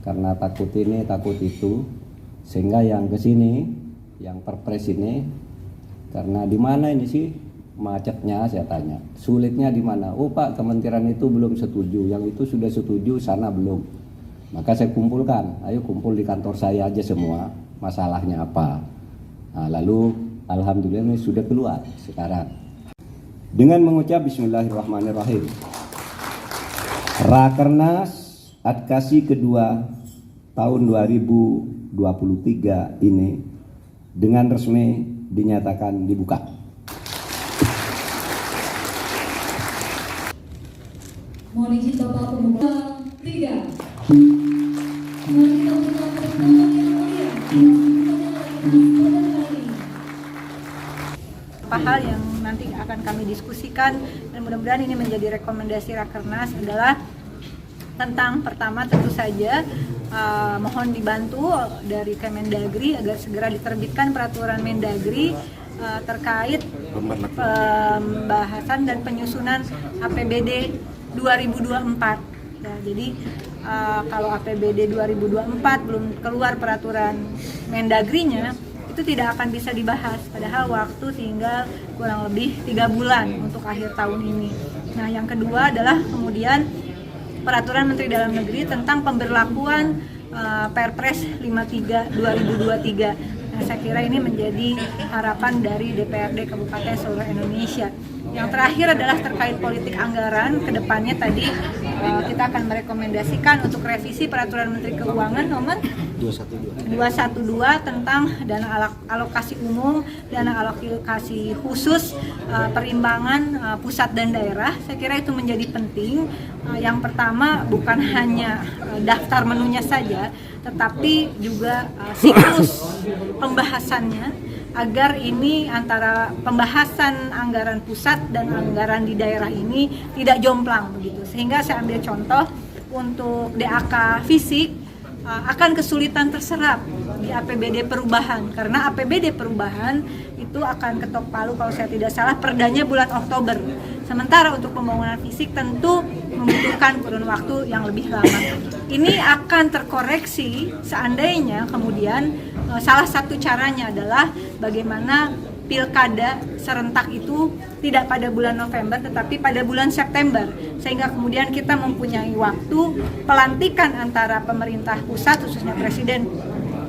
karena takut ini takut itu, sehingga yang kesini, yang perpres ini, karena di mana ini sih macetnya, saya tanya, sulitnya di mana? Oh Pak, kementerian itu belum setuju, yang itu sudah setuju, sana belum. Maka saya kumpulkan, ayo kumpul di kantor saya aja semua, masalahnya apa. Nah, lalu alhamdulillah ini sudah keluar sekarang. Dengan mengucap Bismillahirrahmanirrahim, Rakernas Adkasi kedua tahun 2023 ini dengan resmi dinyatakan dibuka. Mohon izin Bapak Pembuka 3. Mari kita berikan tepuk tangan yang mulia. Apa hal yang nanti akan kami diskusikan dan mudah-mudahan ini menjadi rekomendasi Rakernas adalah tentang pertama tentu saja mohon dibantu dari Kemendagri agar segera diterbitkan peraturan Mendagri terkait pembahasan dan penyusunan APBD 2024. Ya, jadi kalau APBD 2024 belum keluar peraturan Mendagrinya, itu tidak akan bisa dibahas, padahal waktu tinggal kurang lebih 3 bulan untuk akhir tahun ini. Nah, yang kedua adalah kemudian Peraturan Menteri Dalam Negeri tentang pemberlakuan Perpres 53 2023. Nah, saya kira ini menjadi harapan dari DPRD Kabupaten seluruh Indonesia. Yang terakhir adalah terkait politik anggaran. Kedepannya tadi kita akan merekomendasikan untuk revisi Peraturan Menteri Keuangan nomor 212 tentang dana alokasi umum, dana alokasi khusus, perimbangan pusat dan daerah. Saya kira itu menjadi penting. Yang pertama bukan hanya daftar menunya saja, tetapi juga siklus pembahasannya, agar ini antara pembahasan anggaran pusat dan anggaran di daerah ini tidak jomplang begitu. Sehingga saya ambil contoh untuk DAK fisik akan kesulitan terserap di APBD perubahan, karena APBD perubahan itu akan ketok palu kalau saya tidak salah perdanya bulan Oktober. Sementara untuk pembangunan fisik tentu membutuhkan kurun waktu yang lebih lama. Ini akan terkoreksi seandainya kemudian salah satu caranya adalah bagaimana pilkada serentak itu tidak pada bulan November tetapi pada bulan September, sehingga kemudian kita mempunyai waktu pelantikan antara pemerintah pusat khususnya presiden,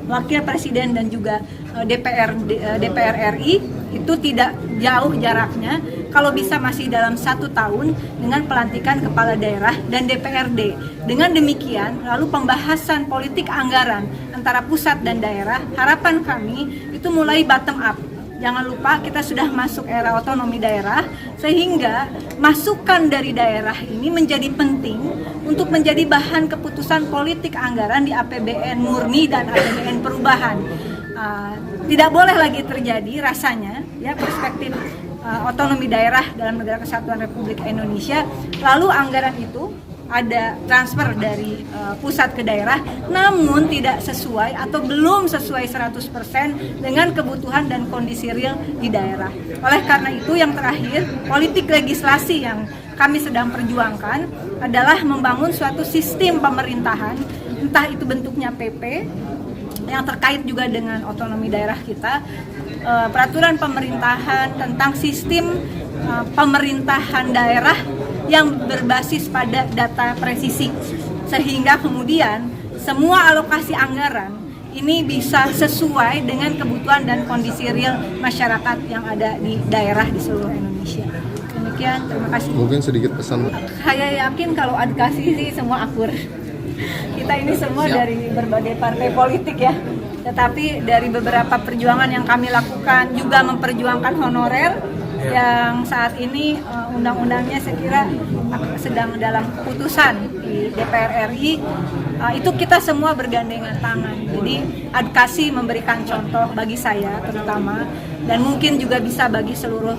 wakil presiden dan juga DPR RI itu tidak jauh jaraknya, kalau bisa masih dalam 1 tahun dengan pelantikan kepala daerah dan DPRD. Dengan demikian lalu pembahasan politik anggaran antara pusat dan daerah, harapan kami itu mulai bottom up. Jangan lupa kita sudah masuk era otonomi daerah, sehingga masukan dari daerah ini menjadi penting untuk menjadi bahan keputusan politik anggaran di APBN murni dan APBN perubahan. Tidak boleh lagi terjadi rasanya ya perspektif otonomi daerah dalam Negara Kesatuan Republik Indonesia, lalu anggaran itu ada transfer dari pusat ke daerah namun tidak sesuai atau belum sesuai 100% dengan kebutuhan dan kondisi real di daerah. Oleh karena itu yang terakhir, politik legislasi yang kami sedang perjuangkan adalah membangun suatu sistem pemerintahan, entah itu bentuknya PP yang terkait juga dengan otonomi daerah kita, peraturan pemerintahan tentang sistem pemerintahan daerah yang berbasis pada data presisi, sehingga kemudian semua alokasi anggaran ini bisa sesuai dengan kebutuhan dan kondisi real masyarakat yang ada di daerah di seluruh Indonesia. Demikian, terima kasih. Mungkin sedikit pesan. Saya yakin kalau advokasi sih semua akur. Kita ini semua dari berbagai partai politik ya. Tetapi dari beberapa perjuangan yang kami lakukan juga memperjuangkan honorer yang saat ini undang-undangnya saya kira sedang dalam keputusan di DPR RI, itu kita semua bergandengan tangan. Jadi advokasi memberikan contoh bagi saya terutama, dan mungkin juga bisa bagi seluruh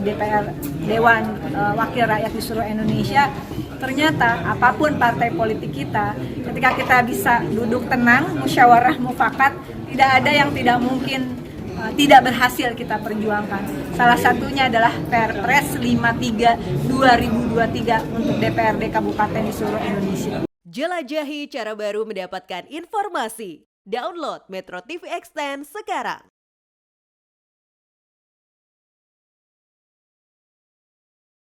DPR Dewan Wakil Rakyat di seluruh Indonesia. Ternyata apapun partai politik kita, ketika kita bisa duduk tenang, musyawarah mufakat, tidak ada yang tidak mungkin tidak berhasil kita perjuangkan. Salah satunya adalah Perpres 53 2023 untuk DPRD Kabupaten di seluruh Indonesia. Jelajahi cara baru mendapatkan informasi. Download Metro TV Extend sekarang.